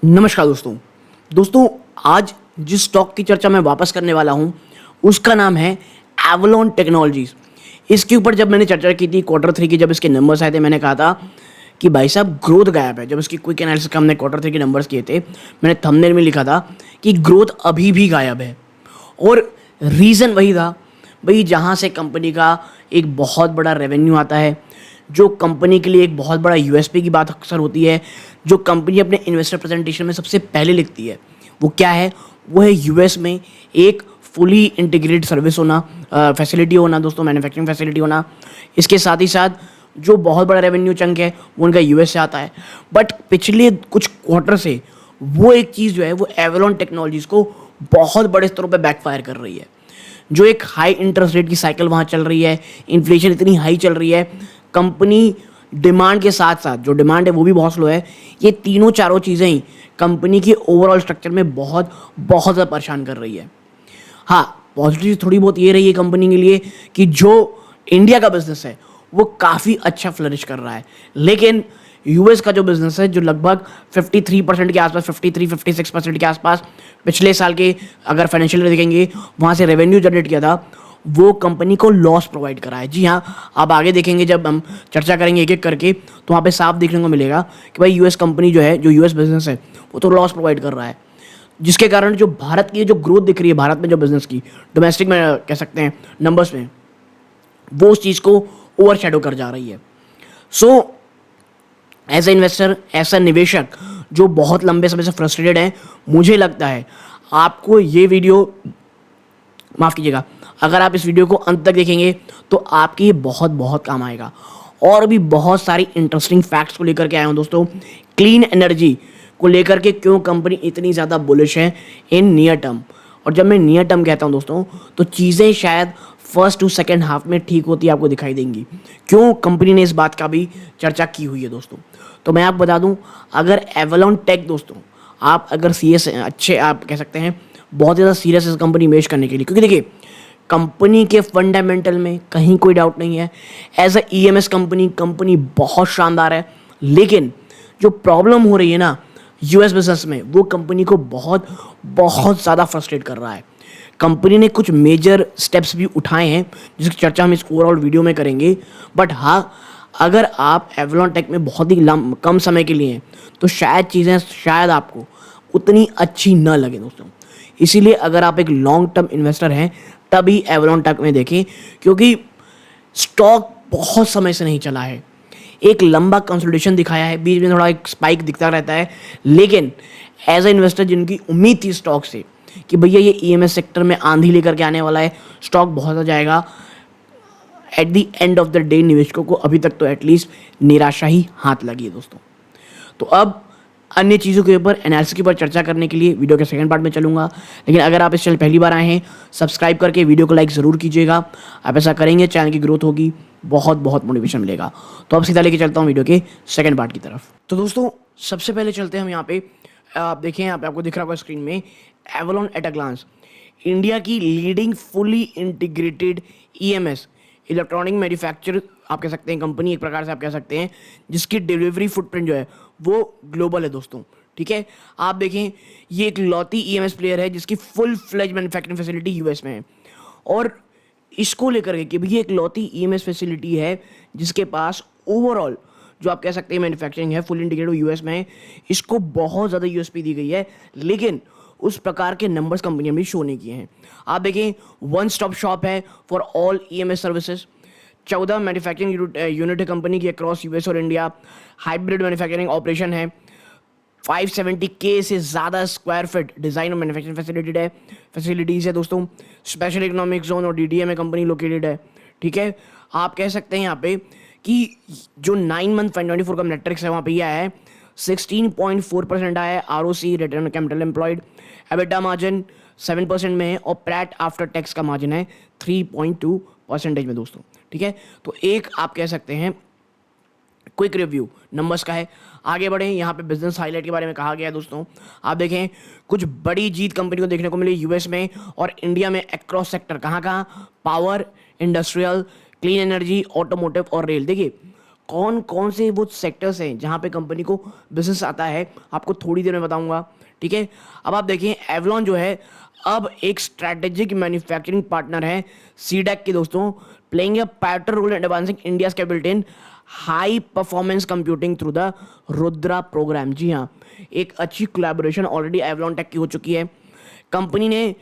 नमस्कार दोस्तों आज जिस स्टॉक की चर्चा मैं वापस करने वाला हूं उसका नाम है एवलॉन टेक्नोलॉजीज। इसके ऊपर जब मैंने चर्चा की थी Q3 की, जब इसके नंबर्स आए थे, मैंने कहा था कि भाई साहब ग्रोथ गायब है। जब इसकी क्विक एनालिसिस का हमने Q3 के नंबर्स किए थे, मैंने थंबनेल में लिखा था कि ग्रोथ अभी भी गायब है। और रीज़न वही था भाई, जहाँ से कंपनी का एक बहुत बड़ा रेवेन्यू आता है, जो कंपनी के लिए एक बहुत बड़ा यूएसपी की बात अक्सर होती है, जो कंपनी अपने इन्वेस्टर प्रेजेंटेशन में सबसे पहले लिखती है, वो क्या है? वो है यूएस में एक फुली इंटीग्रेटेड सर्विस होना, फैसिलिटी होना दोस्तों, मैन्युफैक्चरिंग फैसिलिटी होना। इसके साथ ही साथ जो बहुत बड़ा रेवेन्यू चंक है वो उनका यूएस से आता है। बट पिछले कुछ क्वार्टर से वो एक चीज़ जो है वो एवलॉन टेक्नोलॉजीज़ को बहुत बड़े स्तरों पर बैकफायर कर रही है। जो एक हाई इंटरेस्ट रेट की साइकिल वहाँ चल रही है, इन्फ्लेशन इतनी हाई चल रही है, कंपनी डिमांड के साथ साथ जो डिमांड है वो भी बहुत स्लो है। ये तीनों चारों चीज़ें ही कंपनी के ओवरऑल स्ट्रक्चर में बहुत बहुत ज़्यादा परेशान कर रही है। हाँ, पॉजिटिव थोड़ी बहुत ये रही है कंपनी के लिए कि जो इंडिया का बिजनेस है वो काफ़ी अच्छा फ्लरिश कर रहा है, लेकिन यूएस का जो बिजनेस है, जो लगभग 53% के आसपास, 53-56% के आसपास पिछले साल के अगर फाइनेंशियल ईयर देखेंगे वहाँ से रेवेन्यू जनरेट किया था, वो कंपनी को लॉस प्रोवाइड करा है। जी हाँ, आप आगे देखेंगे जब हम चर्चा करेंगे एक एक करके, तो वहाँ पे साफ देखने को मिलेगा कि भाई यूएस कंपनी जो है, जो यूएस बिजनेस है, वो तो लॉस प्रोवाइड कर रहा है, जिसके कारण जो भारत की जो ग्रोथ दिख रही है, भारत में जो बिजनेस की डोमेस्टिक में कह सकते हैं नंबर्स में, वो उस चीज़ को ओवर शेडो कर जा रही है। सो एज ए इन्वेस्टर, ऐसा निवेशक जो बहुत लंबे समय से फ्रस्ट्रेटेड है, मुझे लगता है आपको ये वीडियो, माफ़ कीजिएगा, अगर आप इस वीडियो को अंत तक देखेंगे तो आपके ये बहुत बहुत काम आएगा। और भी बहुत सारी इंटरेस्टिंग फैक्ट्स को लेकर के आया हूँ दोस्तों। क्लीन एनर्जी को लेकर के क्यों कंपनी इतनी ज़्यादा बुलिश है इन नियर टर्म। और जब मैं नियर टर्म कहता हूँ दोस्तों, तो चीज़ें शायद फर्स्ट टू सेकेंड हाफ में ठीक होती आपको दिखाई देंगी। क्यों कंपनी ने इस बात का भी चर्चा की हुई है दोस्तों। तो मैं आपको बता दूं, अगर एवलॉन टेक दोस्तों, आप अगर सीरियस अच्छे, आप कह सकते हैं बहुत ज़्यादा सीरियस इस कंपनी इन्वेस्ट करने के लिए, क्योंकि देखिए कंपनी के फंडामेंटल में कहीं कोई डाउट नहीं है। एज अ ईएमएस कंपनी बहुत शानदार है, लेकिन जो प्रॉब्लम हो रही है ना यूएस बिजनेस में, वो कंपनी को बहुत बहुत ज़्यादा फ्रस्ट्रेट कर रहा है। कंपनी ने कुछ मेजर स्टेप्स भी उठाए हैं जिसकी चर्चा हम इस ओवरऑल वीडियो में करेंगे। बट हाँ, अगर आप एवलॉन टेक में बहुत ही कम समय के लिए हैं तो शायद चीज़ें शायद आपको उतनी अच्छी न लगे दोस्तों। इसीलिए अगर आप एक लॉन्ग टर्म इन्वेस्टर हैं तभी एवलॉन टेक में देखें, क्योंकि स्टॉक बहुत समय से नहीं चला है, एक लंबा कंसोलिडेशन दिखाया है, बीच में थोड़ा एक स्पाइक दिखता रहता है, लेकिन एज ए इन्वेस्टर जिनकी उम्मीद थी स्टॉक से कि भैया ये ईएमएस सेक्टर में आंधी लेकर के आने वाला है, स्टॉक बहुत ज़्यादा जाएगा, at the end of the day निवेशकों को अभी तक तो एटलीस्ट निराशा ही हाथ लगी है दोस्तों। तो अब अन्य चीज़ों के ऊपर, एनालिसिस के ऊपर चर्चा करने के लिए वीडियो के सेकंड पार्ट में चलूंगा। लेकिन अगर आप इस चैनल पहली बार आए हैं, सब्सक्राइब करके वीडियो को लाइक ज़रूर कीजिएगा। आप ऐसा करेंगे चैनल की ग्रोथ होगी, बहुत बहुत मोटिवेशन मिलेगा। तो अब सीधा लेके चलता हूँ वीडियो के सेकंड पार्ट की तरफ। तो दोस्तों सबसे पहले चलते हैं हम यहाँ पे, आप देखें यहाँ पे आपको दिख रहा होगा स्क्रीन में, Avalon at a glance, India की leading fully integrated EMS electronic manufacture आप कह सकते हैं कंपनी, एक प्रकार से आप कह सकते हैं, जिसकी डिलीवरी फुटप्रिंट जो है वो ग्लोबल है दोस्तों। ठीक है, आप देखें ये एक लौती ईएमएस प्लेयर है जिसकी full fledge manufacturing facility US में है। और इसको लेकर के कि भैया एक लौती ईएमएस फैसिलिटी है जिसके पास ओवरऑल जो आप कह सकते हैं मैन्युफैक्चरिंग है फुल इंटीग्रेटेड यूएस में है, इसको बहुत ज़्यादा यूएसपी दी गई है, लेकिन उस प्रकार के नंबर्स कंपनी में शो नहीं किए हैं। आप देखें वन स्टॉप शॉप है for all EMS services, 14 manufacturing unit है कंपनी की अक्रॉस यूएस और इंडिया, हाइब्रिड मैन्युफैक्चरिंग ऑपरेशन है, 570K से ज़्यादा स्क्वायर फीट डिज़ाइन और मैन्युफैक्चरिंग फैसिलिटीज़ है दोस्तों, स्पेशल इकोनॉमिक जोन और डीडीए में कंपनी लोकेटेड है। ठीक है, आप कह सकते हैं यहाँ पे कि जो 9 मंथ 2024 का मैट्रिक्स है वहाँ पे यह है 16.4% आया है, ROC return on capital employed, EBITDA margin 7% में है, और प्रैट आफ्टर टैक्स का मार्जिन है 3.2% में दोस्तों। ठीक है, तो एक आप कह सकते हैं क्विक रिव्यू नंबर्स का है। आगे बढ़ें, यहाँ पे बिजनेस हाईलाइट के बारे में कहा गया है दोस्तों। आप देखें कुछ बड़ी जीत कंपनी को देखने को मिली यूएस में और इंडिया में अक्रॉस सेक्टर, कहाँ कहाँ, power, industrial, clean energy, automotive और रेल। देखिए कौन कौन से वो सेक्टर्स हैं जहाँ पे कंपनी को बिजनेस आता है, आपको थोड़ी देर में बताऊंगा। ठीक है, अब आप देखिए एवलॉन जो है अब एक स्ट्रैटेजिक मैन्युफैक्चरिंग पार्टनर है सीडैक के दोस्तों, playing a pivotal role in advancing India's capability in high performance computing through the Rudra program. जी हाँ, एक अच्छी कोलैबोरेशन ऑलरेडी एवलॉन टेक की हो चुकी है। कंपनी ने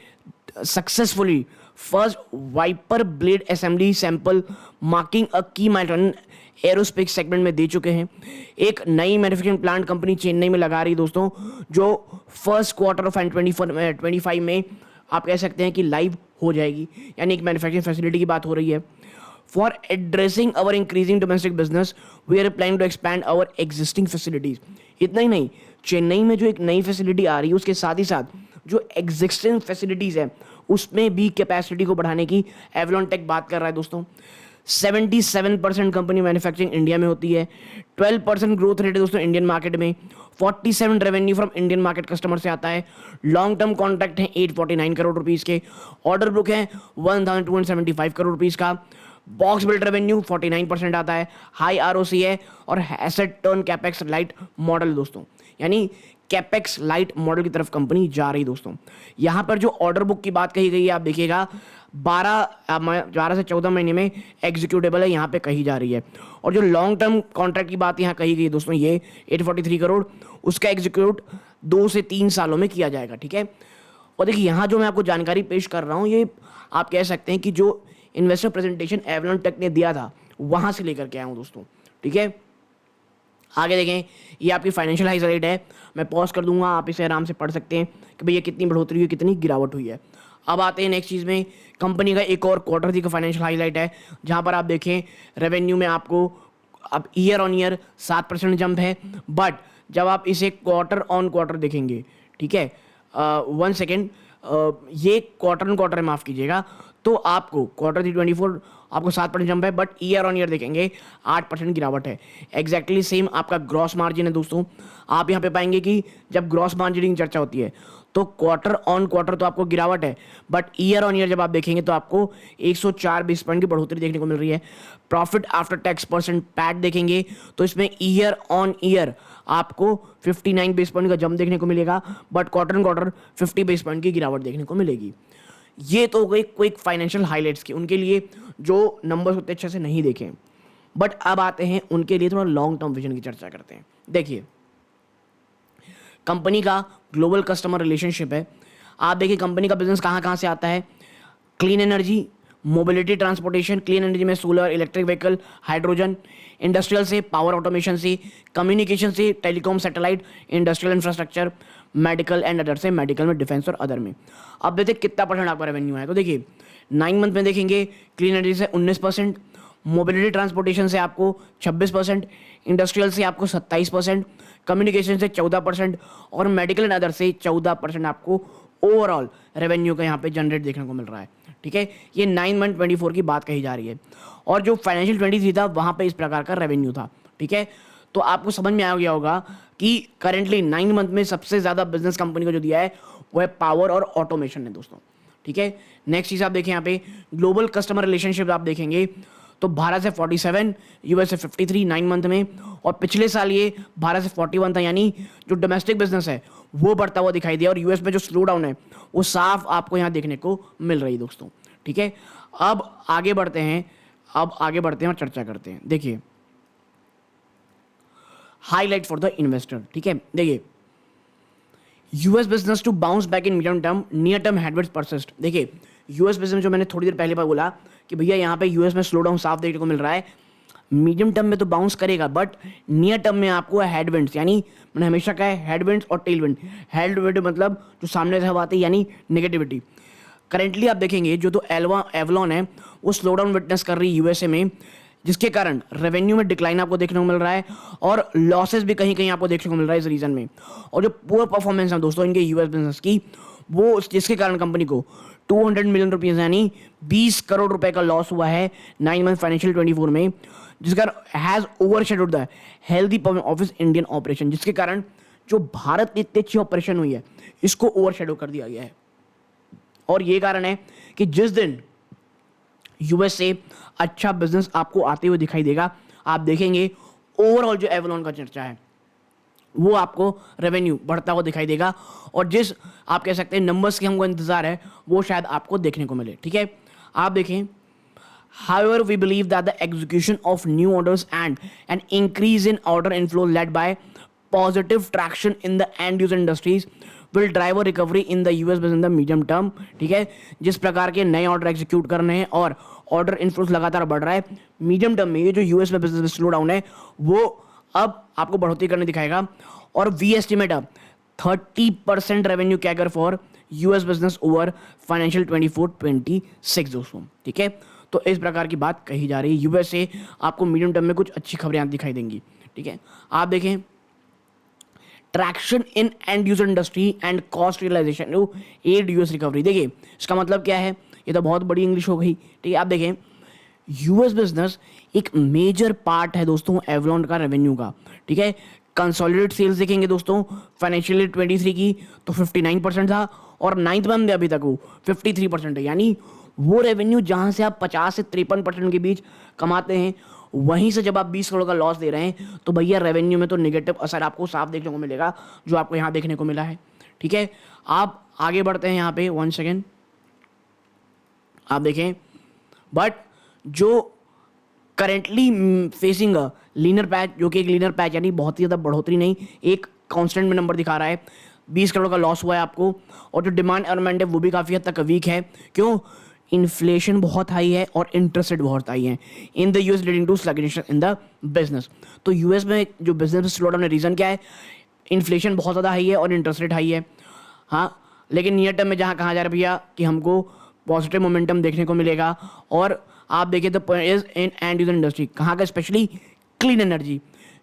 successfully first wiper blade assembly sample marking a key milestone aerospace segment में दे चुके हैं। एक नई मैन्युफैक्चरिंग प्लांट कंपनी चेन्नई में लगा रही है दोस्तों, जो फर्स्ट क्वार्टर ऑफ 2025 में आप कह सकते हैं कि लाइव हो जाएगी, यानी एक मैन्युफैक्चरिंग फैसिलिटी की बात हो रही है। For addressing our increasing domestic business we are planning to expand our existing facilities. इतना ही नहीं, चेन्नई में जो एक नई फैसिलिटी आ रही है उसके साथ ही साथ जो एग्जिस्टिंग फैसिलिटीज है उसमें भी कैपेसिटी को बढ़ाने की एवलॉन टेक बात कर रहा है दोस्तों। 77% कंपनी मैन्युफैक्चरिंग इंडिया में होती है, 12% ग्रोथ रेट है दोस्तों इंडियन मार्केट में, 47 revenue from Indian market customer से आता है, लॉन्ग टर्म कॉन्ट्रैक्ट है 849 करोड़ रुपीस के, ऑर्डर बुक है 1275 करोड़ रुपीस का, बॉक्स बिल्ड रेवेन्यू 49% आता है, हाई आरओसी है और asset turn capex light model दोस्तों, यानी कैपेक्स लाइट मॉडल की तरफ कंपनी जा रही दोस्तों। यहाँ पर जो ऑर्डर बुक की बात कही गई है आप देखिएगा 12 से 14 महीने में एग्जीक्यूटेबल है यहाँ पे कही जा रही है, और जो लॉन्ग टर्म कॉन्ट्रैक्ट की बात यहाँ कही गई दोस्तों ये 843 करोड़, उसका एग्जीक्यूट 2 से 3 सालों में किया जाएगा। ठीक है, और देखिए यहाँ जो मैं आपको जानकारी पेश कर रहा हूँ ये आप कह सकते हैं कि जो इन्वेस्टर प्रेजेंटेशन एवलॉन टेक ने दिया था वहाँ से लेकर के आया हूँ दोस्तों। ठीक है, आगे देखें, ये आपकी फाइनेंशियल हाइलाइट है, मैं पॉज कर दूंगा, आप इसे आराम से पढ़ सकते हैं कि भैया कितनी बढ़ोतरी हुई कितनी गिरावट हुई है। अब आते हैं नेक्स्ट चीज़ में, कंपनी का एक और क्वार्टर थी का फाइनेंशियल हाईलाइट है, जहां पर आप देखें रेवेन्यू में आपको अब ईयर ऑन ईयर 7% जंप है, बट जब आप इसे क्वार्टर ऑन क्वार्टर देखेंगे, ठीक है, 1 सेकेंड, ये क्वार्टर ऑन क्वार्टर माफ़ कीजिएगा, तो आपको क्वार्टर 3 24 आपको 7% जंप है, बट ईयर ऑन ईयर देखेंगे 8% गिरावट है। एग्जैक्टली सेम आपका ग्रॉस मार्जिन है दोस्तों, आप यहाँ पे पाएंगे कि जब ग्रॉस मार्जिन की चर्चा होती है तो क्वार्टर ऑन क्वार्टर तो आपको गिरावट है, बट ईयर ऑन ईयर जब आप देखेंगे तो आपको 104 बेस पॉइंट की बढ़ोतरी देखने को मिल रही है। Profit after tax percent PAT देखेंगे तो इसमें ईयर ऑन ईयर आपको 59 बेस पॉइंट का जंप देखने को मिलेगा, but quarter on quarter 50 base point की गिरावट देखने को मिलेगी। ये तो हो गई क्विक फाइनेंशियल हाइलाइट्स की, उनके लिए जो नंबर्स उतने अच्छे से नहीं देखें, बट अब आते हैं उनके लिए थोड़ा लॉन्ग टर्म विजन की चर्चा करते हैं। देखिए, कंपनी का ग्लोबल कस्टमर रिलेशनशिप है, आप देखिए कंपनी का बिजनेस कहाँ कहाँ से आता है, clean energy, mobility transportation, clean energy में solar, electric vehicle, hydrogen, industrial से पावर ऑटोमेशन से, कम्युनिकेशन से telecom satellite, industrial infrastructure, medical and other से, मेडिकल में, डिफेंस और अदर में। अब देखिए कितना परसेंट आपका रेवेन्यू है, तो देखिए 9 मंथ में देखेंगे क्लीन एनर्जी से 19%, मोबिलिटी ट्रांसपोर्टेशन से आपको 26%, इंडस्ट्रियल से आपको 27%, कम्युनिकेशन से 14% और मेडिकल एंड अदर से 14% आपको ओवरऑल रेवेन्यू का यहाँ पे जनरेट देखने को मिल रहा है। ठीक है, ये 9 मंथ 24 की बात कही जा रही है, और जो फाइनेंशियल 23 था वहाँ पे इस प्रकार का रेवेन्यू था। ठीक है, तो आपको समझ में आ गया होगा कि करेंटली 9 मंथ में सबसे ज़्यादा बिजनेस कंपनी को जो दिया है वो है पावर और ऑटोमेशन है दोस्तों। ठीक है, नेक्स्ट चीज़ आप देखें यहाँ पे ग्लोबल कस्टमर रिलेशनशिप आप देखेंगे तो भारत से 47, यूएस से 53 9 मंथ में, और पिछले साल ये भारत से 41 था, यानी जो डोमेस्टिक बिजनेस है वो बढ़ता हुआ दिखाई दिया, और यूएस में जो स्लो डाउन है वो साफ आपको यहाँ देखने को मिल रही दोस्तों। ठीक है, अब आगे बढ़ते हैं और चर्चा करते हैं। देखिए हाईलाइट फॉर द इन्वेस्टर। ठीक है, देखिए US business to bounce back in medium term, near term headwinds persist. देखिए यूएस बिजनेस जो मैंने थोड़ी देर पहले बोला कि भैया यहाँ पे यूएस में स्लो डाउन साफ देखने को मिल रहा है, मीडियम टर्म में तो बाउंस करेगा, बट नियर टर्म में आपको हेडविंड्स, यानी मैंने हमेशा कहा है हेडविंड्स और टेलविंड। हेडविंड मतलब जो सामने से हवा आती है यानी नेगेटिविटी। करेंटली आप देखेंगे जो तो एवलॉन है वो स्लो डाउन विटनेस कर रही है यूएसए में, जिसके कारण रेवेन्यू में डिक्लाइन आपको देखने को मिल रहा है और लॉसेस भी कहीं कहीं आपको देखने को मिल रहा है इस रीजन में। और जो पुअर परफॉर्मेंस है दोस्तों इनके यूएस बिजनेस की, वो जिसके कारण कंपनी को 200 मिलियन रुपीज़ यानी 20 करोड़ रुपए का लॉस हुआ है 9 मंथ फाइनेंशियल 24 में, जिसका has overshadowed the healthy office Indian operation, जिसके कारण जो भारत की इतनी अच्छी ऑपरेशन हुई है इसको ओवरशैडो कर दिया गया है। और ये कारण है कि जिस दिन यूएस से अच्छा बिजनेस आपको आते हुए दिखाई देगा, आप देखेंगे ओवरऑल जो एवलॉन का चर्चा है वो आपको रेवेन्यू बढ़ता हुआ दिखाई देगा, और जिस आप कह सकते हैं नंबर्स के हमको इंतजार है वो शायद आपको देखने को मिले। ठीक है, आप देखें, however we believe that the execution of new orders and an increase in order inflow led by positive traction in the end user industries will drive a recovery in the US business in the medium term। ठीक है, जिस प्रकार के नए order execute करने हैं और order inflows लगातार बढ़ रहा है, मीडियम टर्म में ये जो यूएस में बिजनेस स्लो डाउन है वो अब आपको बढ़ोतरी करने दिखाएगा। और वी एस्टिमेट अब 30% revenue CAGR for US business over financial 24-26 दोस्तों। ठीक है, तो इस प्रकार की बात कही जा रही है। यूएस से आपको मीडियम टर्म में कुछ अच्छी खबरें दिखाई देंगी। ठीक है, आप देखें, traction in end user industry and cost realization to aid US recovery. देखिए इसका मतलब क्या है, ये तो बहुत बड़ी इंग्लिश हो गई। ठीक है, आप देखें, यूएस बिजनेस एक मेजर पार्ट है दोस्तों एवलॉन का रेवेन्यू का। ठीक है, कंसोलिडेट सेल्स देखेंगे दोस्तों फाइनेंशियल ईयर 23 की तो 59% था, और 9th मंथ में अभी तक वो 53% है। यानी वो रेवेन्यू जहां से आप 50 से 53% के बीच कमाते हैं, वहीं से जब आप 20 करोड़ का लॉस दे रहे हैं तो भैया रेवेन्यू में तो नेगेटिव असर आपको साफ देखने को मिलेगा, जो आपको यहाँ देखने को मिला है। ठीक है, आप आगे बढ़ते हैं यहाँ पे 1 सेकेंड, आप देखें, बट जो करेंटली फेसिंग लीनर पैच, जो कि एक लीनर पैच यानी बहुत ही ज़्यादा बढ़ोतरी नहीं, एक कांस्टेंट में नंबर दिखा रहा है, 20 करोड़ का लॉस हुआ है आपको, और जो डिमांड एनवायरनमेंट है वो भी काफ़ी हद तक वीक है। क्यों? इन्फ्लेशन बहुत हाई है और इंटरेस्ट रेट बहुत हाई है in the US, leading to sluggish in the business. तो यूएस में जो बिजनेस स्लो डाउन है, रीज़न क्या है? इन्फ्लेशन बहुत ज़्यादा हाई है और इंटरेस्ट रेट हाई है। हाँ, लेकिन नियर टर्म में जहाँ कहा जा रहा है भैया कि हमको पॉजिटिव मोमेंटम देखने को मिलेगा। और आप देखिए तो is in end user industry, कहाँ का? Specially clean energy.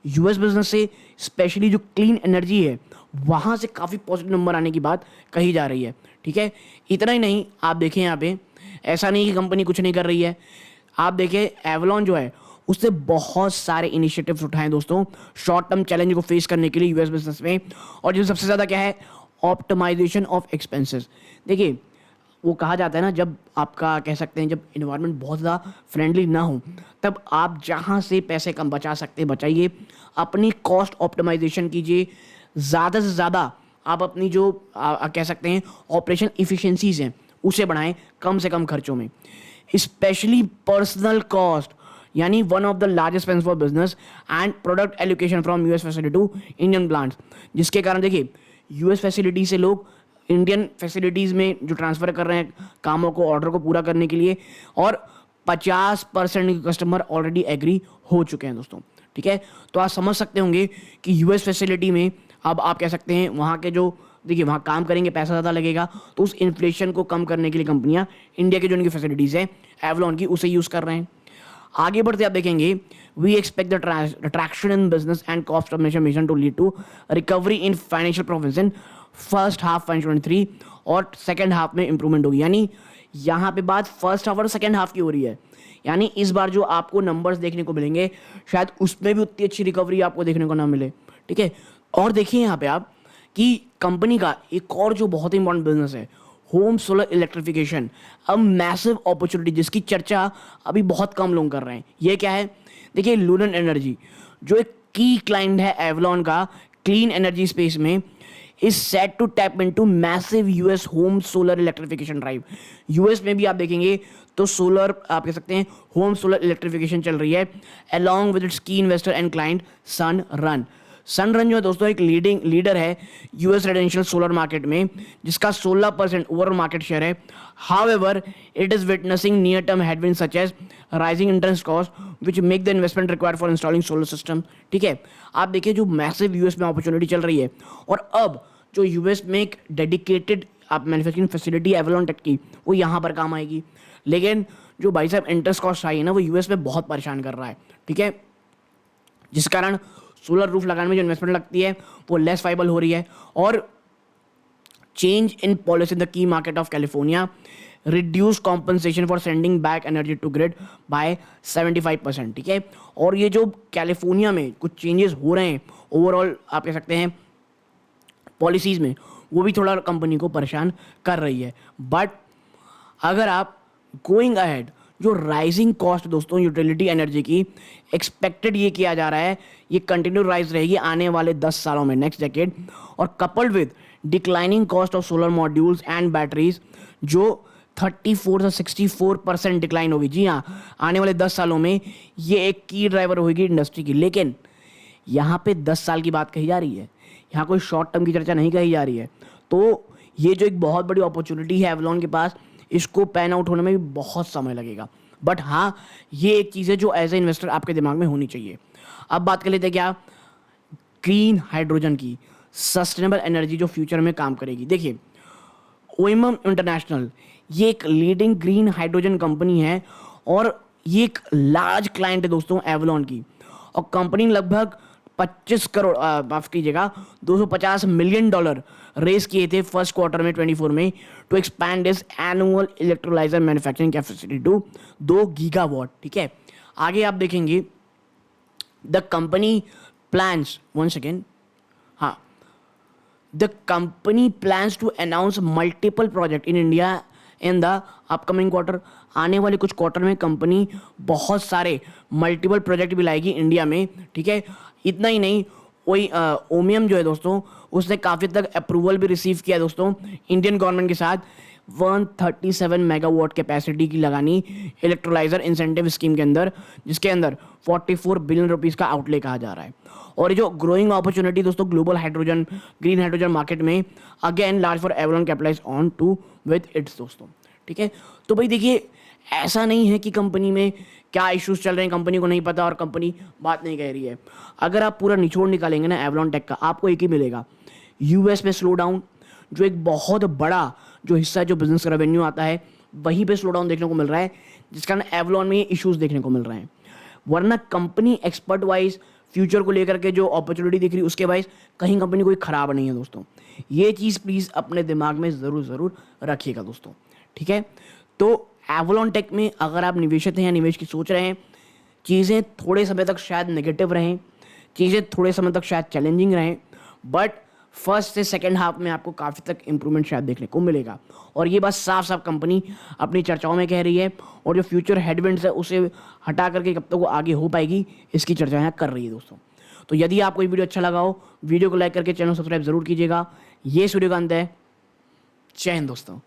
US business से स्पेशली जो क्लीन एनर्जी है वहाँ से काफ़ी पॉजिटिव नंबर आने की बात कही जा रही है। ठीक है, इतना ही नहीं, आप देखें यहाँ पे ऐसा नहीं कि कंपनी कुछ नहीं कर रही है। आप देखें एवलॉन जो है उससे बहुत सारे इनिशिएटिव्स उठाए दोस्तों शॉर्ट टर्म चैलेंज को फेस करने के लिए यूएस बिजनेस में। और जो सबसे ज़्यादा क्या है, ऑप्टिमाइजेशन ऑफ एक्सपेंसेस। देखिए वो कहा जाता है ना, जब आपका कह सकते हैं जब इन्वायरमेंट बहुत ज़्यादा फ्रेंडली ना हो तब आप जहाँ से पैसे कम बचा सकते हैं बचाइए, अपनी कॉस्ट ऑप्टिमाइजेशन कीजिए, ज़्यादा से ज़्यादा आप अपनी जो कह सकते हैं ऑपरेशन इफ़िशियंसीज हैं उसे बढ़ाएं कम से कम खर्चों में। स्पेशली पर्सनल कॉस्ट यानी one of the largest expense for business and product allocation from US facility to Indian plants, जिसके कारण देखिए यूएस फैसिलिटी से लोग इंडियन फैसिलिटीज़ में जो ट्रांसफ़र कर रहे हैं कामों को, ऑर्डर को पूरा करने के लिए, और 50% कस्टमर ऑलरेडी एग्री हो चुके हैं दोस्तों। ठीक है, तो आप समझ सकते होंगे कि यूएस फैसिलिटी में अब आप कह सकते हैं वहाँ के जो देखिए वहाँ काम करेंगे, पैसा ज़्यादा लगेगा, तो उस इन्फ्लेशन को कम करने के लिए कंपनियाँ इंडिया की जो उनकी फैसिलिटीज़ हैं एवलॉन की उसे यूज़ कर रहे हैं। आगे बढ़ते आप देखेंगे, we expect the traction in business and cost optimization to lead to recovery in financial performance in first half 2023 और सेकेंड हाफ में इंप्रूवमेंट होगी। यानी यहाँ पे बात फर्स्ट हाफ और सेकेंड हाफ की हो रही है, यानी इस बार जो आपको नंबर्स देखने को मिलेंगे शायद उसमें भी उतनी अच्छी रिकवरी आपको देखने को ना मिले। ठीक है, और देखिए यहाँ पे आप कि कंपनी का एक और जो बहुत ही इंपॉर्टेंट बिजनेस है होम सोलर इलेक्ट्रिफिकेशन, अब मैसिव अपॉर्चुनिटी जिसकी चर्चा अभी बहुत कम लोग कर रहे हैं। ये क्या है? देखिए लूनर एनर्जी जो एक की क्लाइंट है एवलॉन का क्लीन एनर्जी स्पेस में, is set to tap into massive US home solar electrification drive. US में भी आप देखेंगे तो सोलर आप कह सकते हैं होम सोलर इलेक्ट्रिफिकेशन चल रही है अलॉन्ग विद इट्स की इन्वेस्टर एंड क्लाइंट सनरन। सनरन जो है दोस्तों एक लीडर है यूएस रेजिडेंशियल सोलर मार्केट में, जिसका 16% ओवरऑल मार्केट शेयर है। However it is witnessing near term headwind such as rising interest cost which make the investment required for installing solar system. ठीक है, आप देखिए जो मैसिव यूएस में अपॉर्चुनिटी चल रही है, और अब जो यूएस में एक डेडिकेटेड आप मैन्युफैक्चरिंग फैसिलिटी एवलॉन टेक की वो यहाँ पर काम आएगी। लेकिन जो भाई साहब इंटरेस्ट कॉस्ट आई है ना वो यूएस में बहुत परेशान कर रहा है। ठीक है, जिस कारण सोलर रूफ लगाने में जो इन्वेस्टमेंट लगती है वो लेस वाइबल हो रही है। और change in policy in the key market of California reduce compensation for sending back energy to grid by 75%। ठीक है, और ये जो कैलिफोर्निया में कुछ चेंजेस हो रहे हैं ओवरऑल आप कह सकते हैं पॉलिसीज़ में, वो भी थोड़ा कंपनी को परेशान कर रही है। बट अगर आप गोइंग अहेड जो राइजिंग कॉस्ट दोस्तों यूटिलिटी एनर्जी की एक्सपेक्टेड ये किया जा रहा है, ये कंटिन्यू राइज रहेगी आने वाले 10 सालों में, नेक्स्ट डेकेड। और coupled with declining cost of solar modules and batteries जो 34 से 64% डिक्लाइन होगी। जी हाँ, आने वाले 10 सालों में ये एक की ड्राइवर होगी इंडस्ट्री की। लेकिन यहाँ पे 10 साल की बात कही जा रही है, यहाँ कोई शॉर्ट टर्म की चर्चा नहीं कही जा रही है। तो ये जो एक बहुत बड़ी अपॉर्चुनिटी है एवलॉन के पास, इसको पैन आउट होने में भी बहुत समय लगेगा। बट हाँ, ये एक चीज़ है जो एज ए इन्वेस्टर आपके दिमाग में होनी चाहिए। अब बात कर लेते हैं क्या, ग्रीन हाइड्रोजन की, सस्टेनेबल एनर्जी जो फ्यूचर में काम करेगी। देखिए, ओएमएम इंटरनेशनल ये एक लीडिंग ग्रीन हाइड्रोजन कंपनी है और ये एक लार्ज क्लाइंट है दोस्तों एवलॉन की। और कंपनी लगभग 25 करोड़ माफ कीजिएगा $250 मिलियन रेस किए थे फर्स्ट क्वार्टर में 24 में to expand this annual electrolyser manufacturing capacity to 2 gigawatt. ठीक है, आगे आप देखेंगे the company plans, one second, हाँ, the company plans to announce multiple project in India in the upcoming quarter। आने वाले कुछ क्वार्टर में कंपनी बहुत सारे मल्टीपल प्रोजेक्ट भी लाएगी इंडिया में। ठीक है, इतना ही नहीं, वही ओमियम जो है दोस्तों, उसने काफ़ी तक अप्रूवल भी रिसीव किया दोस्तों इंडियन गवर्नमेंट के साथ 137 मेगावाट कैपेसिटी की लगानी इलेक्ट्रोलाइजर इंसेंटिव स्कीम के अंदर, जिसके अंदर 44 बिलियन रुपीस का आउटले कहा जा रहा है। और ये जो ग्रोइंग अपॉर्चुनिटी दोस्तों global hydrogen green hydrogen market में, again large for Avalon capitalize on to with its दोस्तों। ठीक है, तो भाई देखिए, ऐसा नहीं है कि कंपनी में क्या इश्यूज चल रहे हैं कंपनी को नहीं पता और कंपनी बात नहीं कह रही है। अगर आप पूरा निचोड़ निकालेंगे ना एवलॉन टेक का, आपको एक ही मिलेगा, यूएस में स्लो डाउन, जो एक बहुत बड़ा जो हिस्सा है जो बिजनेस का रेवेन्यू आता है, वहीं पे स्लो डाउन देखने को मिल रहा है, जिस कारण एवलॉन में इश्यूज देखने को मिल रहे हैं। वरना कंपनी एक्सपर्ट वाइज फ्यूचर को लेकर के जो अपॉर्चुनिटी दिख रही है उसके वाइज कहीं कंपनी कोई खराब नहीं है दोस्तों। ये चीज़ प्लीज़ अपने दिमाग में ज़रूर रखिएगा दोस्तों। ठीक है, तो एवलॉन टेक में अगर आप निवेशित हैं या निवेश की सोच रहे हैं, चीज़ें थोड़े समय तक शायद नेगेटिव रहें, चीज़ें थोड़े समय तक शायद चैलेंजिंग रहें, बट फर्स्ट से सेकंड हाफ में आपको काफ़ी तक इंप्रूवमेंट शायद देखने को मिलेगा। और ये बात साफ साफ कंपनी अपनी चर्चाओं में कह रही है, और जो फ्यूचर हेडविंड्स है उसे हटा करके कब तक वो आगे हो पाएगी, इसकी चर्चा यहाँ कर रही है दोस्तों। तो यदि आपको ये वीडियो अच्छा लगा हो, वीडियो को लाइक करके चैनल सब्सक्राइब जरूर कीजिएगा। ये इस वीडियो का अंत है। जय हिंद दोस्तों।